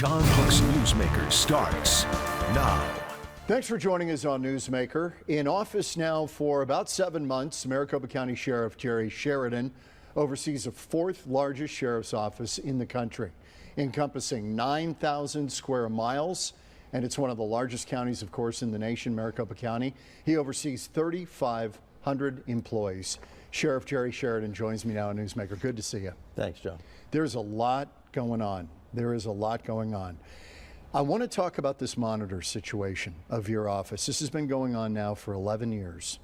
John Hook's Newsmaker starts now. Thanks for joining us on Newsmaker. In office now for about 7 months, Maricopa County Sheriff Jerry Sheridan oversees the fourth largest sheriff's office in the country, encompassing 9,000 square miles. And it's one of the largest counties, of course, in the nation, Maricopa County. He oversees 3,500 employees. Sheriff Jerry Sheridan joins me now on Newsmaker. Good to see you. Thanks, John. There's a lot going on. There is a lot going on. I want to talk about this monitor situation of your office. This has been going on now for 11 years.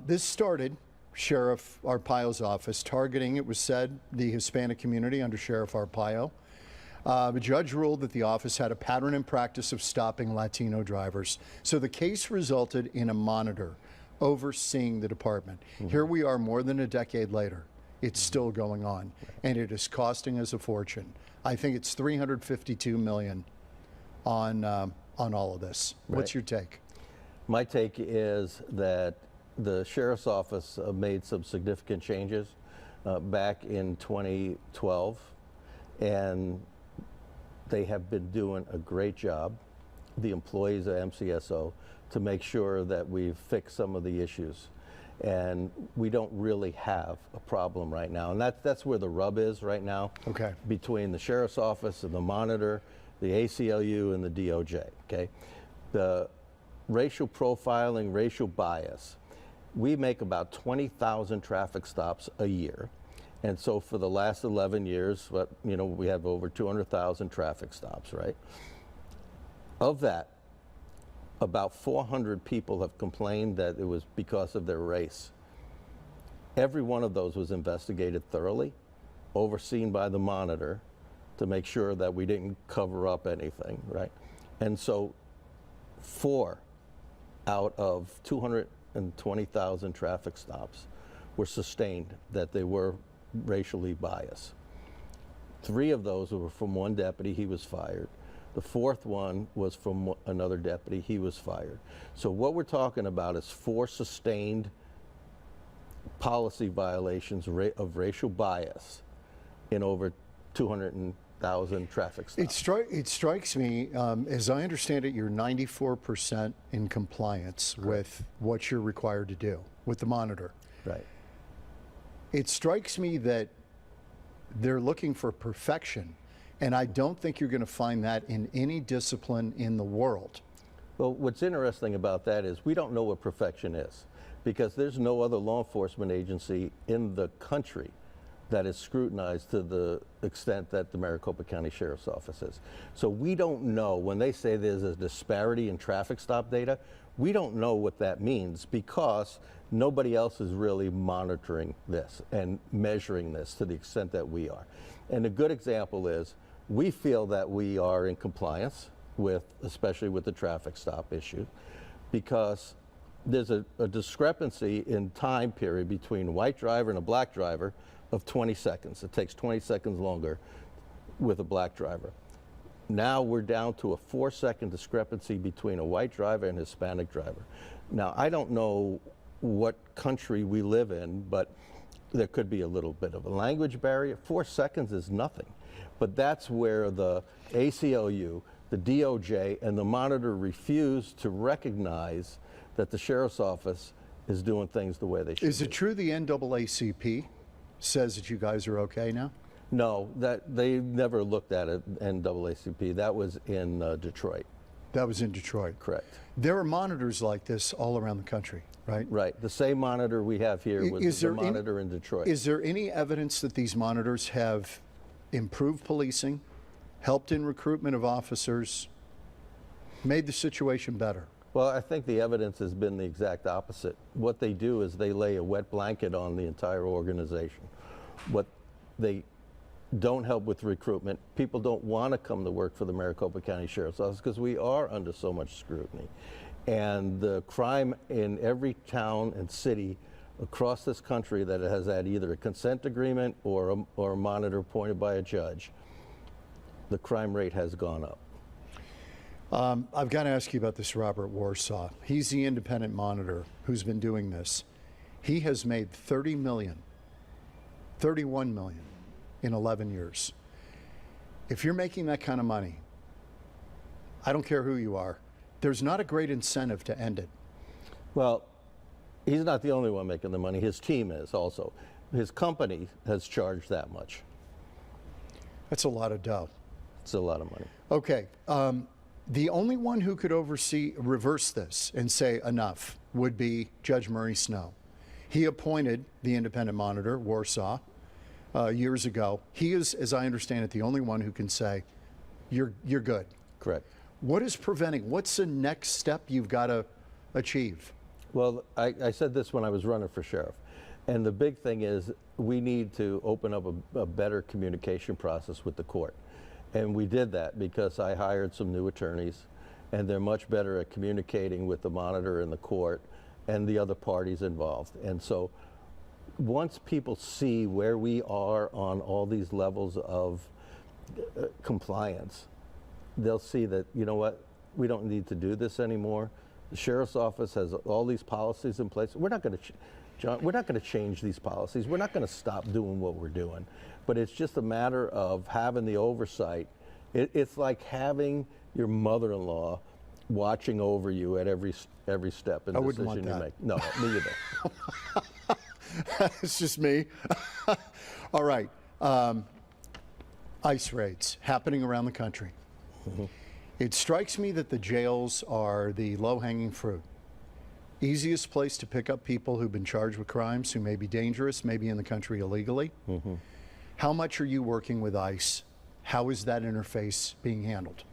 This started Sheriff Arpaio's office, targeting, it was said, the Hispanic community under Sheriff Arpaio. The judge ruled that the office had a pattern and practice of stopping Latino drivers. So the case resulted in a monitor overseeing the department. Here we are more than a decade later. It's still going on, and it is costing us a fortune. I think it's $352 million on all of this. What's your take? My take is that the sheriff's office made some significant changes back in 2012, and they have been doing a great job, the employees at MCSO, to make sure that we've fixed some of the issues. And we don't really have a problem right now. And that's where the rub is right now. Okay. Between the sheriff's office and the monitor, the ACLU and the DOJ, okay? The racial profiling, racial bias. We make about 20,000 traffic stops a year. And so for the last 11 years, we have over 200,000 traffic stops, right? Of that, about 400 people have complained that it was because of their race. Every one of those was investigated thoroughly, overseen by the monitor to make sure that we didn't cover up anything, right? And so 4 out of 220,000 traffic stops were sustained that they were racially biased. 3 of those were from one deputy, he was fired. The 4th one was from another deputy, he was fired. So what we're talking about is 4 sustained policy violations of racial bias in over 200,000 traffic stops. It strikes me, as I understand it, you're 94% in compliance with what you're required to do with the monitor. Right. It strikes me that they're looking for perfection. And I don't think you're going to find that in any discipline in the world. Well, what's interesting about that is we don't know what perfection is, because there's no other law enforcement agency in the country that is scrutinized to the extent that the Maricopa County Sheriff's Office is. So we don't know, when they say there's a disparity in traffic stop data, we don't know what that means, because nobody else is really monitoring this and measuring this to the extent that we are. And a good example is, we feel that we are in compliance with, especially with the traffic stop issue, because there's a discrepancy in time period between a white driver and a black driver of 20 seconds. It takes 20 seconds longer with a black driver. Now we're down to a 4-second discrepancy between a white driver and a Hispanic driver. Now, I don't know what country we live in, but there could be a little bit of a language barrier. 4 seconds is nothing. But that's where the ACLU, the DOJ, and the monitor refuse to recognize that the sheriff's office is doing things the way they should. Is it true the NAACP says that you guys are okay now? No, that they never looked at it, NAACP. That was in Detroit. That was in Detroit. Correct. There are monitors like this all around the country, right? Right. The same monitor we have here was the monitor in Detroit. Is there any evidence that these monitors have improved policing, helped in recruitment of officers, made the situation better? Well, I think the evidence has been the exact opposite. What they do is they lay a wet blanket on the entire organization. What they don't help with recruitment. People don't want to come to work for the Maricopa County Sheriff's Office because we are under so much scrutiny. And the crime in every town and city across this country that has had either a consent agreement or a monitor appointed by a judge, the crime rate has gone up. I've got to ask you about this Robert Warsaw. He's the independent monitor who's been doing this. He has made $31 million in 11 years. If you're making that kind of money, I don't care who you are, there's not a great incentive to end it. Well, he's not the only one making the money. His team is also. His company has charged that much. That's a lot of dough. It's a lot of money. Okay. The only one who could reverse this and say enough would be Judge Murray Snow. He appointed the independent monitor, Warsaw, years ago. He is, as I understand it, the only one who can say, you're good. Correct. What is preventing? What's the next step you've got to achieve? Well, I said this when I was running for sheriff. And the big thing is we need to open up a better communication process with the court. And we did that because I hired some new attorneys, and they're much better at communicating with the monitor and the court and the other parties involved. And so once people see where we are on all these levels of compliance, they'll see that, you know what, we don't need to do this anymore. The sheriff's office has all these policies in place. We're not going to, John, we're not going to change these policies. We're not going to stop doing what we're doing. But it's just a matter of having the oversight. It's like having your mother-in-law watching over you at every step in the decision you make. No, me either. It's just me. All right. ICE raids happening around the country. Mm-hmm. It strikes me that the jails are the low-hanging fruit. Easiest place to pick up people who've been charged with crimes, who may be dangerous, maybe in the country illegally. Mm-hmm. How much are you working with ICE? How is that interface being handled?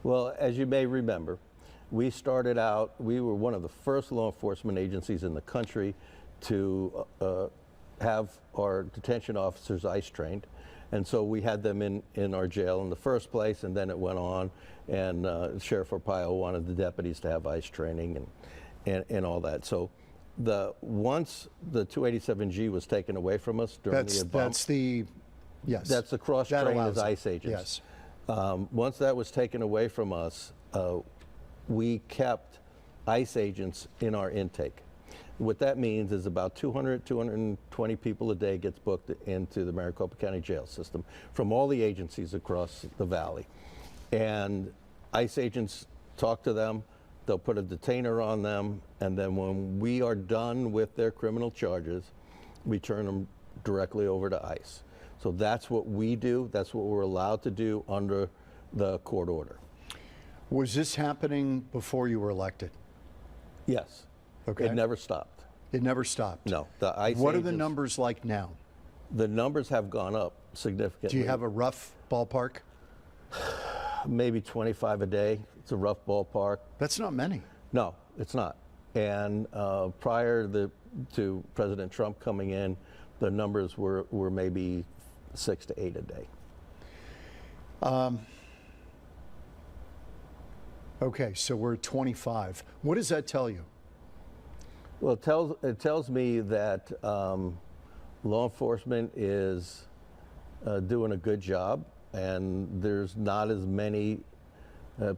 Well, as you may remember, we started out, we were one of the first law enforcement agencies in the country to have our detention officers ICE trained. And so we had them in our jail in the first place, and then it went on, and Sheriff Arpaio wanted the deputies to have ICE training and all that. So once the 287G was taken away from us during the Obama, that's the cross-training as ICE agents. Yes. Once that was taken away from us, we kept ICE agents in our intake. What that means is about 200, 220 people a day gets booked into the Maricopa County jail system from all the agencies across the valley. And ICE agents talk to them, they'll put a detainer on them, and then when we are done with their criminal charges, we turn them directly over to ICE. So that's what we do, that's what we're allowed to do under the court order. Was this happening before you were elected? Yes. Okay. It never stopped. It never stopped? No. The ICE What agents, are the numbers like now? The numbers have gone up significantly. Do you have a rough ballpark? Maybe 25 a day. It's a rough ballpark. That's not many. No, it's not. And prior to President Trump coming in, the numbers were maybe 6 to 8 a day. Okay, so we're at 25. What does that tell you? Well, it tells me that law enforcement is doing a good job, and there's not as many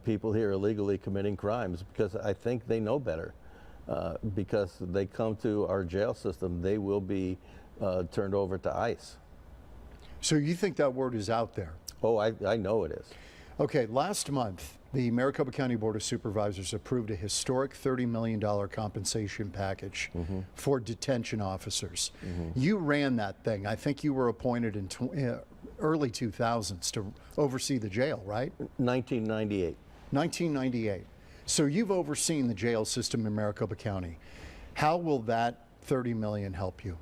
people here illegally committing crimes, because I think they know better. Because they come to our jail system, they will be turned over to ICE. So you think that word is out there? Oh, I know it is. Okay, last month, the Maricopa County Board of Supervisors approved a historic $30 million compensation package for detention officers. You ran that thing. I think you were appointed in early 2000s to oversee the jail, right? 1998. 1998. So you've overseen the jail system in Maricopa County. How will that $30 million help you?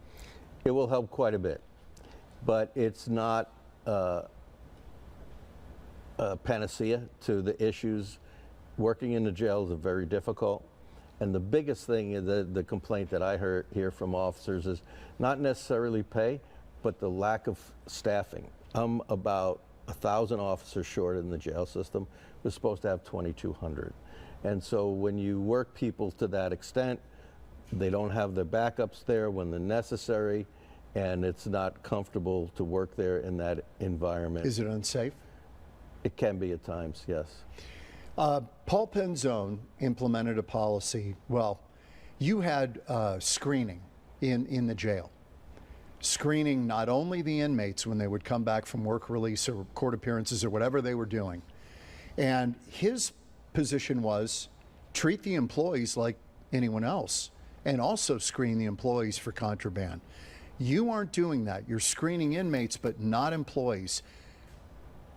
It will help quite a bit, but it's not panacea to the issues. Working in the jails is very difficult, and the biggest thing is the complaint that I hear from officers is not necessarily pay, but the lack of staffing. I'm about 1,000 officers short in the jail system. We're supposed to have 2,200, and so when you work people to that extent, they don't have their backups there when they're necessary, and it's not comfortable to work there in that environment. Is it unsafe? It can be at times, yes. Paul Penzone implemented a policy. Well, you had screening in the jail. screening not only the inmates when they would come back from work release or court appearances or whatever they were doing, and his position was treat the employees like anyone else and also screen the employees for contraband. You aren't doing that. You're screening inmates but not employees.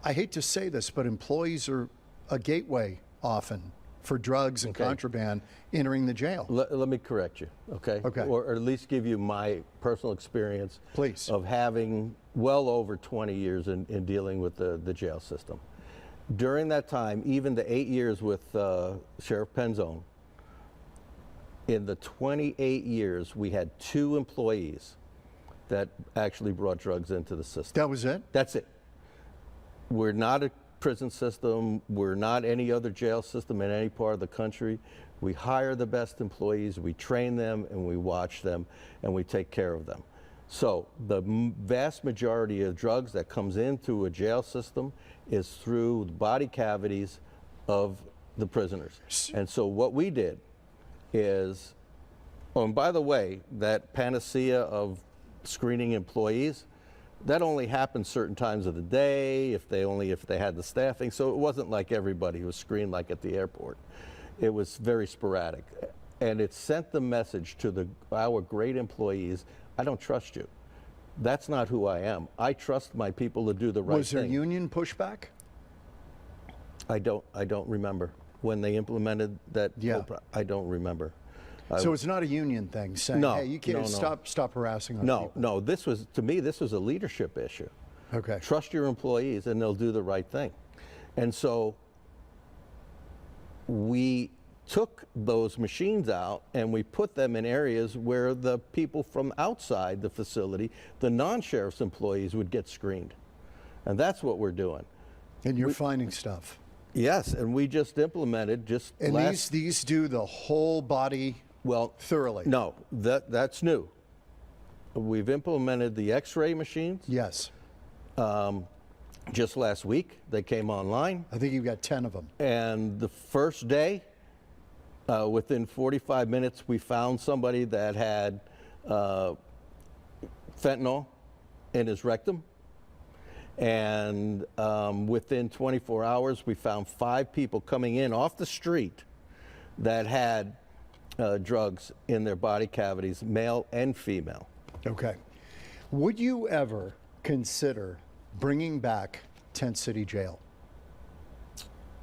I hate to say this, but employees are a gateway often for drugs and contraband entering the jail. Let me correct you, okay? Okay. Or at least give you my personal experience Please. of having well over 20 years in dealing with the jail system. During that time, even the 8 years with Sheriff Penzone, in the 28 years, we had 2 employees that actually brought drugs into the system. That was it? That's it. We're not a prison system. We're not any other jail system in any part of the country. We hire the best employees, we train them, and we watch them, and we take care of them. So the vast majority of drugs that comes into a jail system is through the body cavities of the prisoners. And so what we did is, oh, and by the way, that panacea of screening employees, that only happened certain times of the day, if they had the staffing. So it wasn't like everybody was screened like at the airport. It was very sporadic. And it sent the message to our great employees, I don't trust you. That's not who I am. I trust my people to do the right thing. Was there union pushback? I don't remember. When they implemented that, I don't remember. So it's not a union thing saying, no, hey, you can't no. stop harassing our people. No, this was, to me, this was a leadership issue. Okay. Trust your employees and they'll do the right thing. And so we took those machines out and we put them in areas where the people from outside the facility, the non-sheriff's employees, would get screened. And that's what we're doing. And you're finding stuff. Yes, and we just implemented And these do the whole body thoroughly? No, that's new. We've implemented the X-ray machines. Yes. Just last week, they came online. I think you've got 10 of them. And the first day, within 45 minutes, we found somebody that had fentanyl in his rectum. And within 24 hours, we found 5 people coming in off the street that had drugs in their body cavities, male and female. Okay. Would you ever consider bringing back Tent City Jail?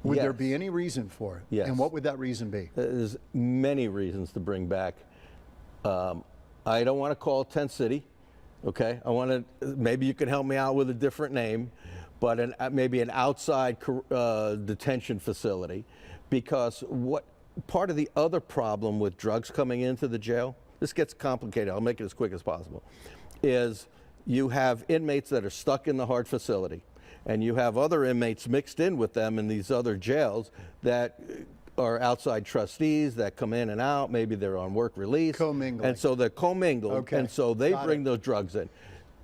Would there be any reason for it? Yes. And what would that reason be? There's many reasons to bring back. I don't want to call it Tent City. Okay, maybe you can help me out with a different name, but maybe an outside detention facility, because part of the other problem with drugs coming into the jail, this gets complicated, I'll make it as quick as possible, is you have inmates that are stuck in the hard facility, and you have other inmates mixed in with them in these other jails that are outside trustees that come in and out. Maybe they're on work release. Commingling. And so they're commingled. Okay. And so they bring those drugs in.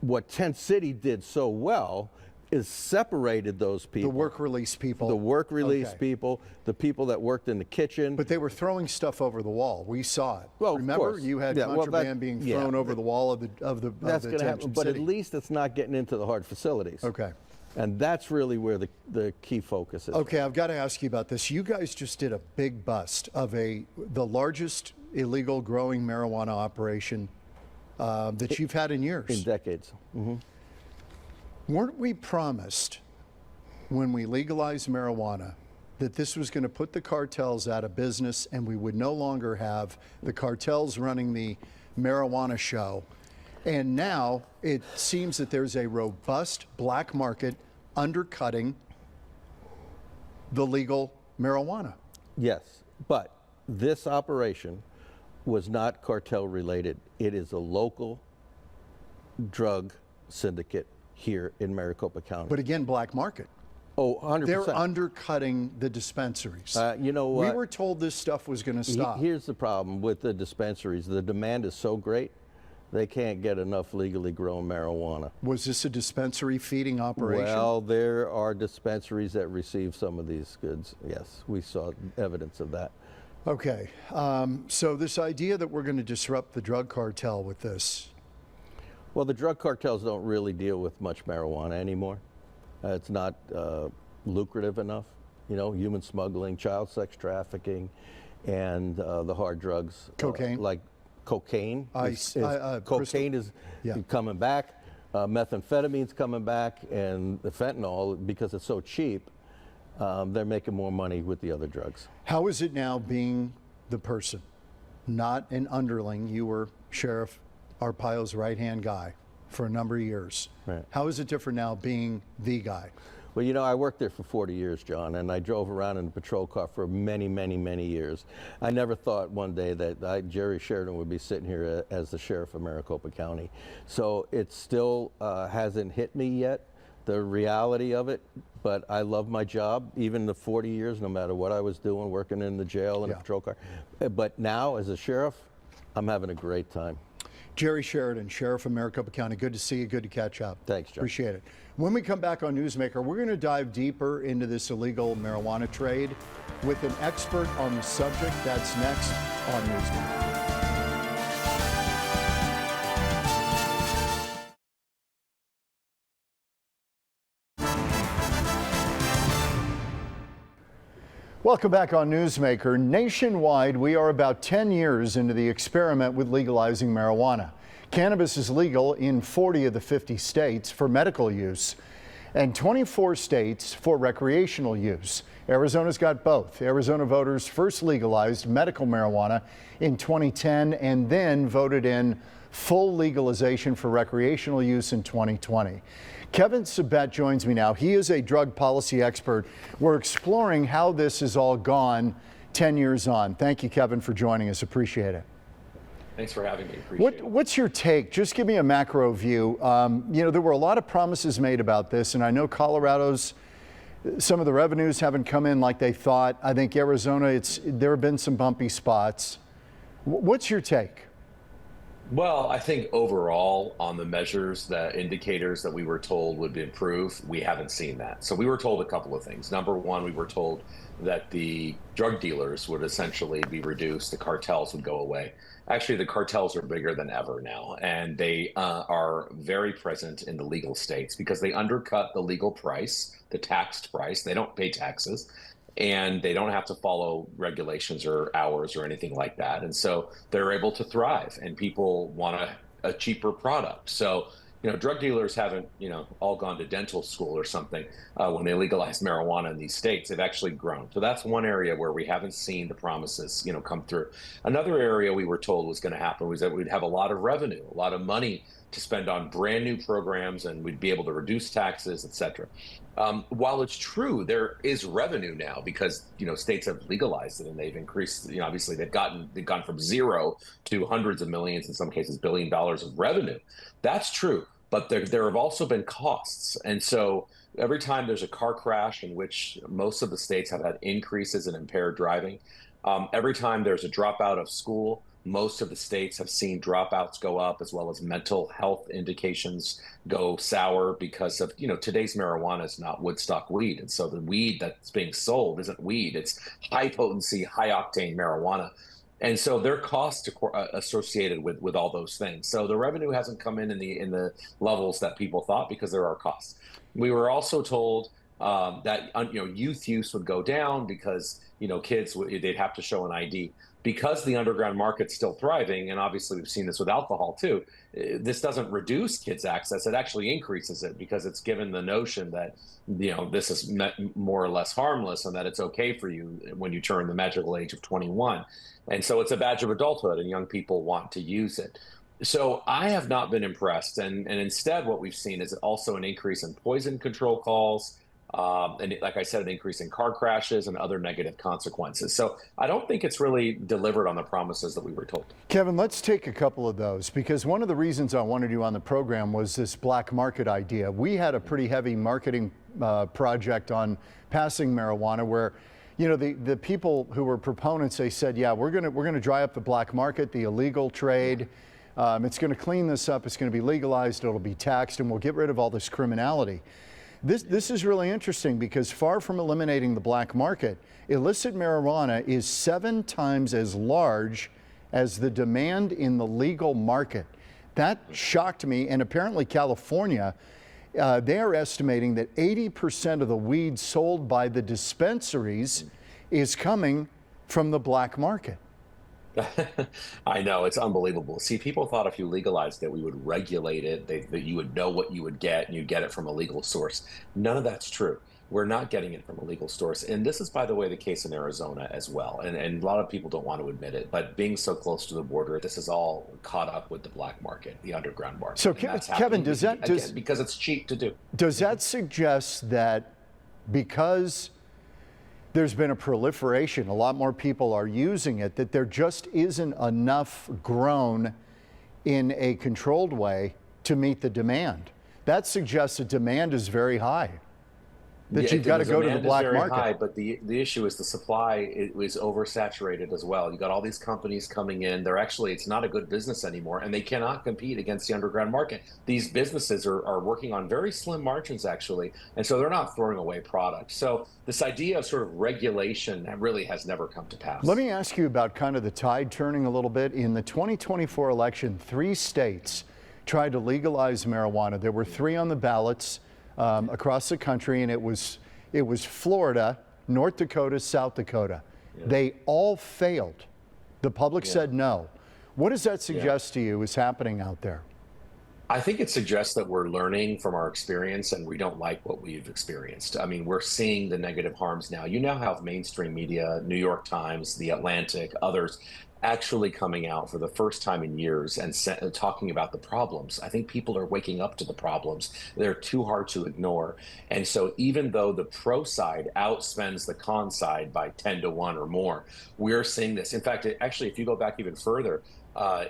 What Tent City did so well is separated those people. The work release people. The work release people, the people that worked in the kitchen. But they were throwing stuff over the wall. We saw it. Well, remember, of course. you had contraband being thrown over the wall of the That's going to happen, but at least it's not getting into the hard facilities. Okay. And that's really where the key focus is. Okay, I've got to ask you about this. You guys just did a big bust of the largest illegal growing marijuana operation that you've had in years. In decades. Mm-hmm. Weren't we promised when we legalized marijuana that this was going to put the cartels out of business and we would no longer have the cartels running the marijuana show? And now it seems that there's a robust black market undercutting the legal marijuana. Yes, but this operation was not cartel related. It is a local drug syndicate here in Maricopa County. But again, black market. Oh, 100%. They're undercutting the dispensaries. You know what? We were told this stuff was going to stop. Here's the problem with the dispensaries. The demand is so great, they can't get enough legally grown marijuana. Was this a dispensary feeding operation? Well, there are dispensaries that receive some of these goods. Yes, we saw evidence of that. Okay, so this idea that we're going to disrupt the drug cartel with this, Well, the drug cartels don't really deal with much marijuana anymore. It's not lucrative enough. You know, human smuggling, child sex trafficking, and the hard drugs. Cocaine? Like cocaine. Cocaine is coming back. Methamphetamine's coming back, and the fentanyl, because it's so cheap, they're making more money with the other drugs. How is it now being the person, not an underling? You were Sheriff Arpaio's right-hand guy for a number of years. Right. How is it different now being the guy? Well, you know, I worked there for 40 years, John, and I drove around in a patrol car for many, many, many years. I never thought one day that Jerry Sheridan would be sitting here as the sheriff of Maricopa County. So it still hasn't hit me yet, the reality of it, but I love my job, even the 40 years, no matter what I was doing, working in the jail in a patrol car. But now, as a sheriff, I'm having a great time. Jerry Sheridan, Sheriff of Maricopa County, good to see you, good to catch up. Thanks, John. Appreciate it. When we come back on Newsmaker, we're going to dive deeper into this illegal marijuana trade with an expert on the subject. That's next on Newsmaker. Welcome back on Newsmaker. Nationwide, we are about 10 years into the experiment with legalizing marijuana. Cannabis is legal in 40 of the 50 states for medical use and 24 states for recreational use. Arizona's got both. Arizona voters first legalized medical marijuana in 2010 and then voted in full legalization for recreational use in 2020. Kevin Sabet joins me now. He is a drug policy expert. We're exploring how this has all gone 10 years on. Thank you, Kevin, for joining us. Appreciate it. Thanks for having me. Appreciate it. What's your take? Just give me a macro view. You know, there were a lot of promises made about this, and I know Colorado's, some of the revenues haven't come in like they thought. I think Arizona, there have been some bumpy spots. What's your take? Well, I think overall on the measures, the indicators that we were told would improve, we haven't seen that. So we were told a couple of things. Number one, we were told that the drug dealers would essentially be reduced, the cartels would go away. Actually, the cartels are bigger than ever now, and they are very present in the legal states because they undercut the legal price, the taxed price. They don't pay taxes, and they don't have to follow regulations or hours or anything like that. And so they're able to thrive, and people want a cheaper product. So, you know, drug dealers haven't, you know, all gone to dental school or something when they legalized marijuana in these states. They've actually grown. So that's one area where we haven't seen the promises, you know, come through. Another area we were told was going to happen was that we'd have a lot of revenue, a lot of money to spend on brand new programs, and we'd be able to reduce taxes, et cetera. While it's true, there is revenue now because, you know, states have legalized it and they've increased, you know, obviously they've gone from zero to hundreds of millions, in some cases, $1 billion of revenue. That's true. But there have also been costs. And so every time there's a car crash, in which most of the states have had increases in impaired driving, every time there's a dropout of school, most of the states have seen dropouts go up, as well as mental health indications go sour because of, you know, today's marijuana is not Woodstock weed. And so the weed that's being sold isn't weed. It's high potency, high octane marijuana. And so there are costs associated with all those things. So the revenue hasn't come in the levels that people thought because there are costs. We were also told that, you know, youth use would go down because, you know, kids, they'd have to show an ID. Because the underground market's still thriving, and obviously we've seen this with alcohol too, this doesn't reduce kids' access. It actually increases it because it's given the notion that, you know, this is more or less harmless and that it's okay for you when you turn the magical age of 21. And so it's a badge of adulthood, and young people want to use it. So I have not been impressed. And instead, what we've seen is also an increase in poison control calls. And like I said, an increase in car crashes and other negative consequences. So I don't think it's really delivered on the promises that we were told. Kevin, let's take a couple of those, because one of the reasons I wanted you on the program was this black market idea. We had a pretty heavy marketing project on passing marijuana where, you know, the people who were proponents, they said, yeah, we're gonna dry up the black market, the illegal trade. It's going to clean this up. It's going to be legalized. It'll be taxed, and we'll get rid of all this criminality. This is really interesting because far from eliminating the black market, illicit marijuana is 7 times as large as the demand in the legal market. That shocked me. And apparently California, they are estimating that 80% of the weed sold by the dispensaries is coming from the black market. I know, it's unbelievable. See, people thought if you legalized it, we would regulate it, that you would know what you would get and you get it from a legal source. None of that's true. We're not getting it from a legal source. And this is, by the way, the case in Arizona as well. And a lot of people don't want to admit it, but being so close to the border, this is all caught up with the black market, the underground market. So, Kevin, because it's cheap to do. Does that suggest that because there's been a proliferation, a lot more people are using it, that there just isn't enough grown in a controlled way to meet the demand? That suggests that demand is very high. That you've got to go to the black market. High, but the issue is the supply is oversaturated as well. You got all these companies coming in. It's not a good business anymore, and they cannot compete against the underground market. These businesses are working on very slim margins, actually, and so they're not throwing away product. So this idea of sort of regulation really has never come to pass. Let me ask you about kind of the tide turning a little bit. In the 2024 election, 3 states tried to legalize marijuana. There were 3 on the ballots across the country, and it was Florida, North Dakota, South Dakota. Yeah. They all failed. The public said no. What does that suggest to you is happening out there? I think it suggests that we're learning from our experience and we don't like what we've experienced. I mean, we're seeing the negative harms now. You now have mainstream media, New York Times, The Atlantic, others, actually coming out for the first time in years and talking about the problems. I think people are waking up to the problems. They're too hard to ignore. And so even though the pro side outspends the con side by 10 to 1 or more, we're seeing this. In fact, actually, if you go back even further,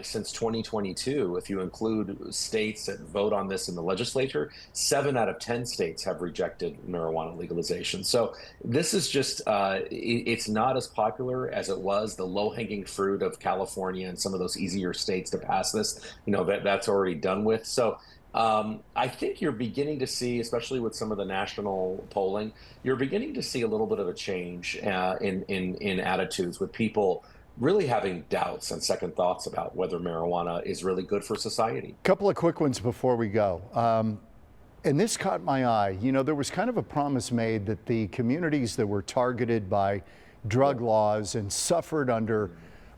since 2022, if you include states that vote on this in the legislature, 7 out of 10 states have rejected marijuana legalization. So this is just, it's not as popular as it was. The low-hanging fruit of California and some of those easier states to pass this, that's already done with. So I think you're beginning to see, especially with some of the national polling, you're beginning to see a little bit of a change in attitudes with people really having doubts and second thoughts about whether marijuana is really good for society. A couple of quick ones before we go. And this caught my eye. There was kind of a promise made that the communities that were targeted by drug laws and suffered under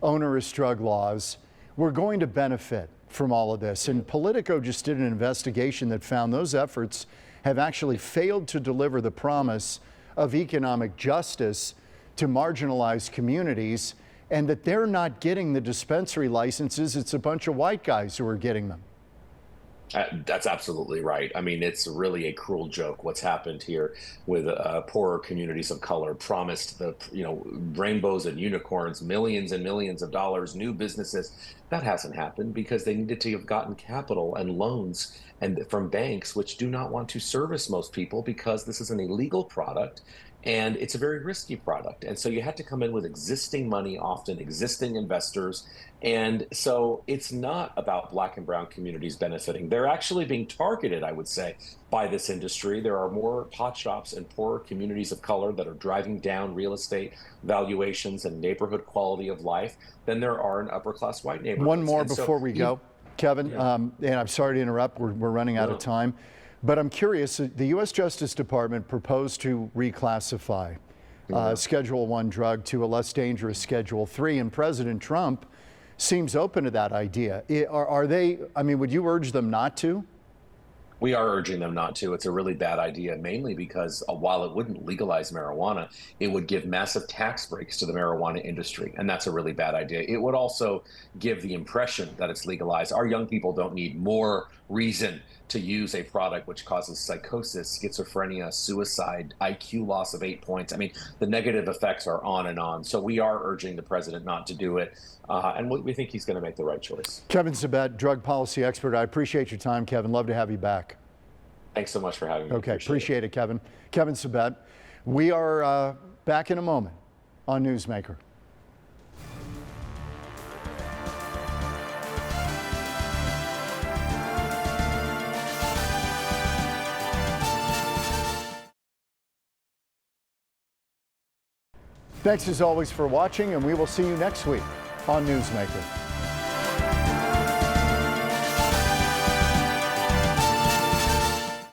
onerous drug laws were going to benefit from all of this. And Politico just did an investigation that found those efforts have actually failed to deliver the promise of economic justice to marginalized communities, and that they're not getting the dispensary licenses. It's a bunch of white guys who are getting them. That's absolutely right. I mean, it's really a cruel joke what's happened here with poorer communities of color promised the rainbows and unicorns, millions and millions of dollars, new businesses. That hasn't happened because they needed to have gotten capital and loans and from banks, which do not want to service most people because this is an illegal product. And it's a very risky product. And so you had to come in with existing money, often existing investors. And so it's not about black and brown communities benefiting. They're actually being targeted, I would say, by this industry. There are more pot shops in poorer communities of color that are driving down real estate valuations and neighborhood quality of life than there are in upper class white neighborhoods. One more before we go, Kevin, and I'm sorry to interrupt. We're running out of time. But I'm curious, the U.S. Justice Department proposed to reclassify Schedule 1 drug to a less dangerous Schedule 3, and President Trump seems open to that idea. Are they, would you urge them not to? We are urging them not to. It's a really bad idea, mainly because while it wouldn't legalize marijuana, it would give massive tax breaks to the marijuana industry. And that's a really bad idea. It would also give the impression that it's legalized. Our young people don't need more reason to use a product which causes psychosis, schizophrenia, suicide, IQ loss of 8 points. I mean, the negative effects are on and on. So we are urging the president not to do it. And we think he's going to make the right choice. Kevin Sabet, drug policy expert. I appreciate your time, Kevin. Love to have you back. Thanks so much for having me. Okay, appreciate it, Kevin. Kevin Sabet. We are back in a moment on Newsmaker. Thanks as always for watching, and we will see you next week on Newsmaker.